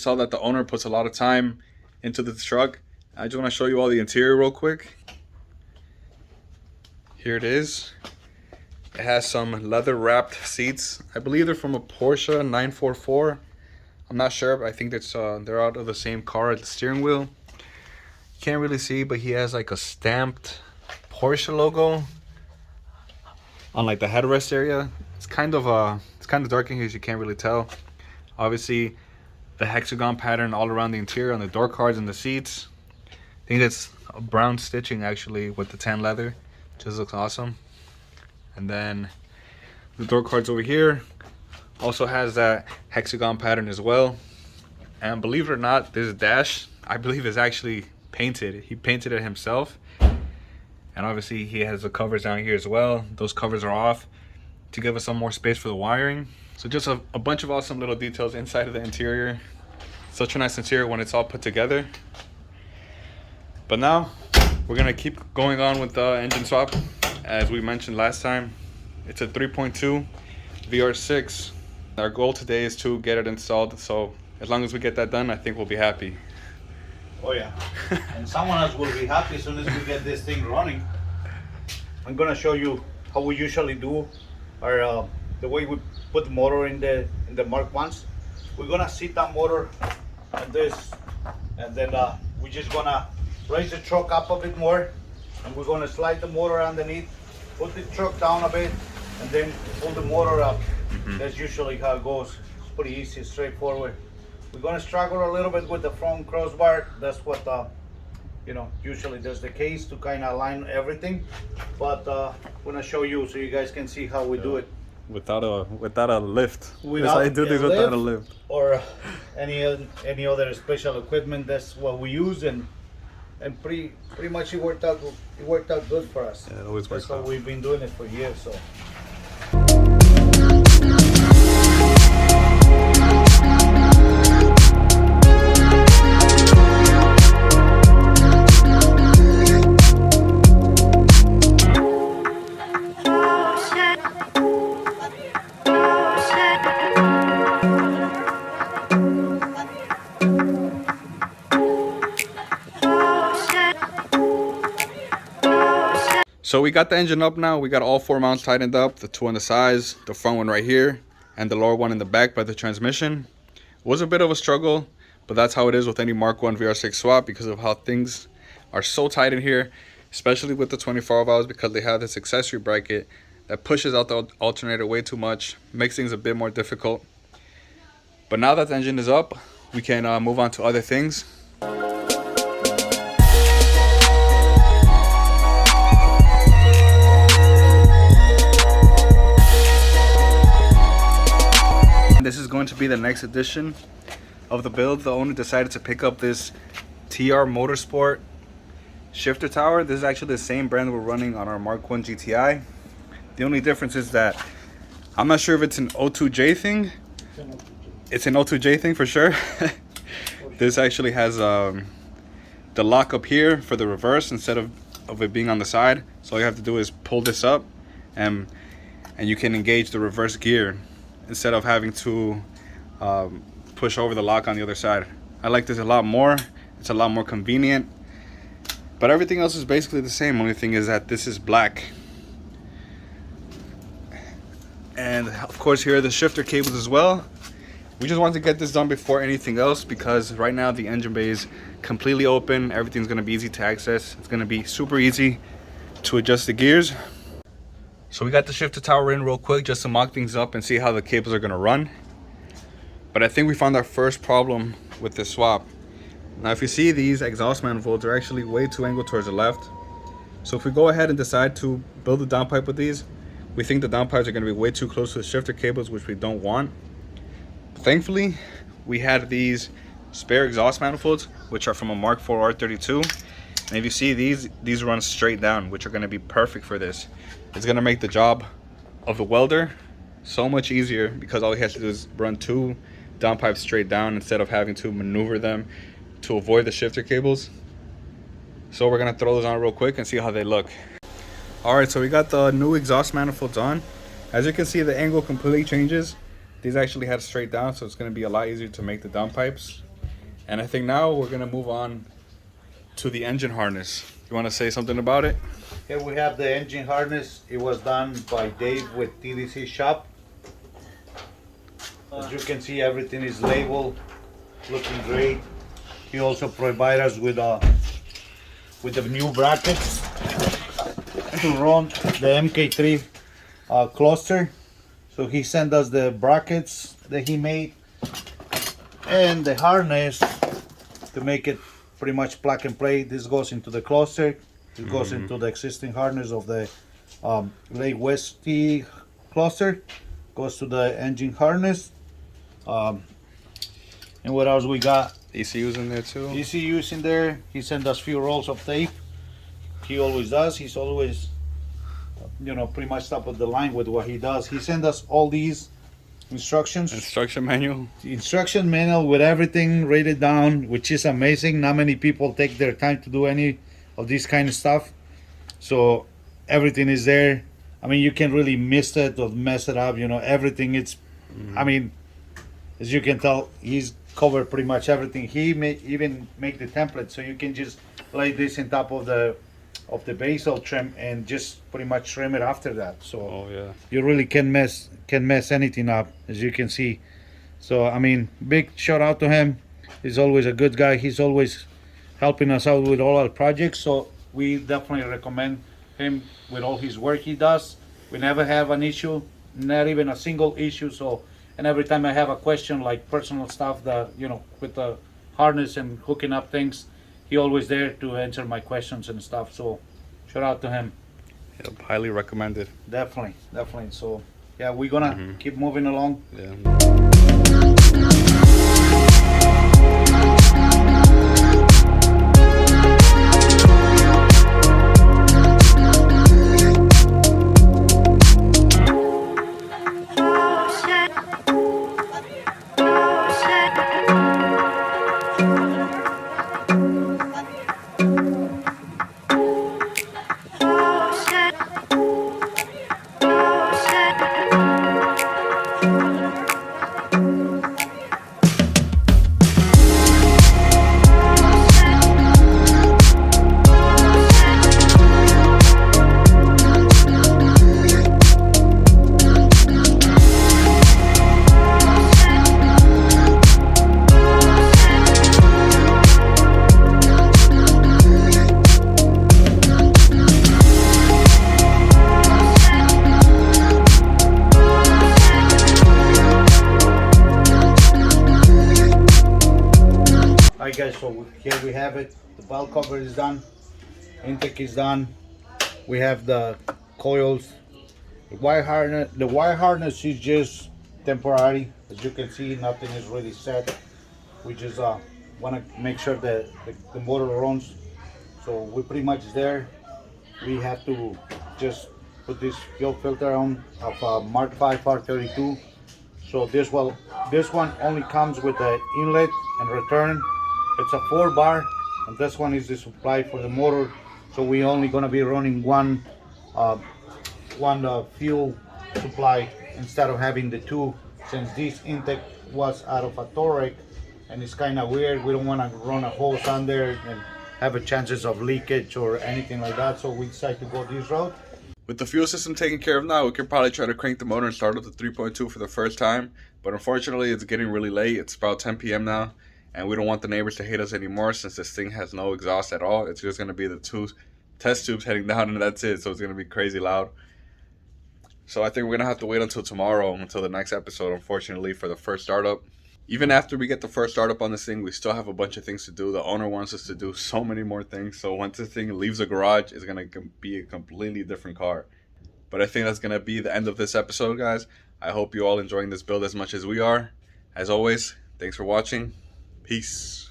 just tell that the owner puts a lot of time into the truck. I just want to show you all the interior real quick. Here it is. It has some leather wrapped seats. I believe they're from a Porsche 944. I'm not sure, but I think that's they're out of the same car at the steering wheel. Can't really see, but he has like a stamped Porsche logo on like the headrest area. It's kind of dark in here, as you can't really tell. Obviously, the hexagon pattern all around the interior on the door cards and the seats. I think that's a brown stitching actually with the tan leather. Just looks awesome. And then the door cards over here also has that hexagon pattern as well. And believe it or not, this dash, I believe, is actually painted. He painted it himself. And obviously he has the covers down here as well. Those covers are off to give us some more space for the wiring. So just a bunch of awesome little details inside of the interior. Such a nice interior when it's all put together. But now we're gonna keep going on with the engine swap. As we mentioned last time, it's a 3.2 VR6. Our goal today is to get it installed. So as long as we get that done, I think we'll be happy. Oh yeah, and someone else will be happy as soon as we get this thing running. I'm gonna show you how we usually do our the way we put the motor in the Mark Ones. We're gonna sit that motor on this, and then we're just gonna raise the truck up a bit more, and we're gonna slide the motor underneath, put the truck down a bit, and then pull the motor up. That's usually how it goes. It's pretty easy, straightforward. We're gonna struggle a little bit with the front crossbar. That's what usually does the case to kind of align everything. But I'm gonna show you so you guys can see how we do it Without a lift. without I do this without a lift or any other special equipment. That's what we use, and pretty much it worked out good for us. Yeah, it always works out. We've been doing it for years. So. So we got the engine up now. We got all four mounts tightened up, the two on the sides, the front one right here, and the lower one in the back by the transmission. It was a bit of a struggle, but that's how it is with any Mark 1 VR6 swap because of how things are so tight in here, especially with the 24 valves, because they have this accessory bracket that pushes out the alternator way too much, makes things a bit more difficult. But now that the engine is up, we can move on to other things. This is going to be the next edition of the build. The owner decided to pick up this TR Motorsport shifter tower. This is actually the same brand we're running on our Mark 1 GTI. The only difference is that I'm not sure if it's an O2J thing. It's an O2J thing for sure. This actually has the lock up here for the reverse instead of it being on the side. So all you have to do is pull this up and you can engage the reverse gear instead of having to push over the lock on the other side. I like this a lot more. It's a lot more convenient. But everything else is basically the same. Only thing is that this is black. And of course here are the shifter cables as well. We just wanted to get this done before anything else because right now the engine bay is completely open. Everything's gonna be easy to access. It's gonna be super easy to adjust the gears. So we got the shifter tower in real quick just to mock things up and see how the cables are gonna run. But I think we found our first problem with this swap. Now if you see, these exhaust manifolds are actually way too angled towards the left. So if we go ahead and decide to build a downpipe with these, we think the downpipes are gonna be way too close to the shifter cables, which we don't want. Thankfully, we had these spare exhaust manifolds, which are from a Mark IV R32. And if you see, these run straight down, which are gonna be perfect for this. It's gonna make the job of the welder so much easier because all he has to do is run two downpipes straight down instead of having to maneuver them to avoid the shifter cables. So we're gonna throw those on real quick and see how they look. All right, so we got the new exhaust manifolds on. As you can see, the angle completely changes. These actually had straight down, so it's gonna be a lot easier to make the downpipes. And I think now we're gonna move on to the engine harness. You want to say something about it? Here we have the engine harness. It was done by Dave with TDC Shop. As you can see, everything is labeled, looking great. He also provided us with the new brackets to run the MK3 cluster. So he sent us the brackets that he made and the harness to make it pretty much plug and play. This goes into the cluster. It goes into the existing harness of the Lake West T cluster. Goes to the engine harness. And what else we got? ECU's in there too. ECU's in there. He sent us few rolls of tape. He always does. He's always, pretty much top of the line with what he does. He sent us all these instructions. Instruction manual. The instruction manual with everything rated down, which is amazing. Not many people take their time to do any of this kind of stuff. So everything is there. I mean, you can't really miss it or mess it up. Everything. It's, I mean, as you can tell, he's covered pretty much everything. He may even make the template, so you can just lay this on top of the basil trim and just pretty much trim it after that. So Oh yeah. you really can mess anything up, as you can see. So I mean, big shout out to him. He's always a good guy. He's always helping us out with all our projects. So we definitely recommend him with all his work he does. We never have an issue, not even a single issue. So, and every time I have a question like personal stuff that with the harness and hooking up things, he always there to answer my questions and stuff. So shout out to him. Yep, highly recommended. Definitely. So yeah, we're gonna keep moving along. Yeah. Alright guys, so here we have it. The valve cover is done. Intake is done. We have the coils. The wire harness is just temporary. As you can see, nothing is really set. We just want to make sure that the motor runs. So we're pretty much there. We have to just put this fuel filter on of Mark 5 R32. So this one only comes with the inlet and return. It's a 4-bar, and this one is the supply for the motor. So we're only gonna be running one fuel supply instead of having the two, since this intake was out of a Torque and it's kind of weird. We don't want to run a hose under and have a chances of leakage or anything like that. So we decided to go this route. With the fuel system taken care of now, we could probably try to crank the motor and start up the 3.2 for the first time. But unfortunately, it's getting really late. It's about 10 p.m. now. And we don't want the neighbors to hate us anymore, since this thing has no exhaust at all. It's just going to be the two test tubes heading down, and that's it. So it's going to be crazy loud. So I think we're going to have to wait until tomorrow, until the next episode, unfortunately, for the first startup. Even after we get the first startup on this thing, we still have a bunch of things to do. The owner wants us to do so many more things. So once this thing leaves the garage, it's going to be a completely different car. But I think that's going to be the end of this episode, guys. I hope you all enjoying this build as much as we are. As always, thanks for watching. Peace.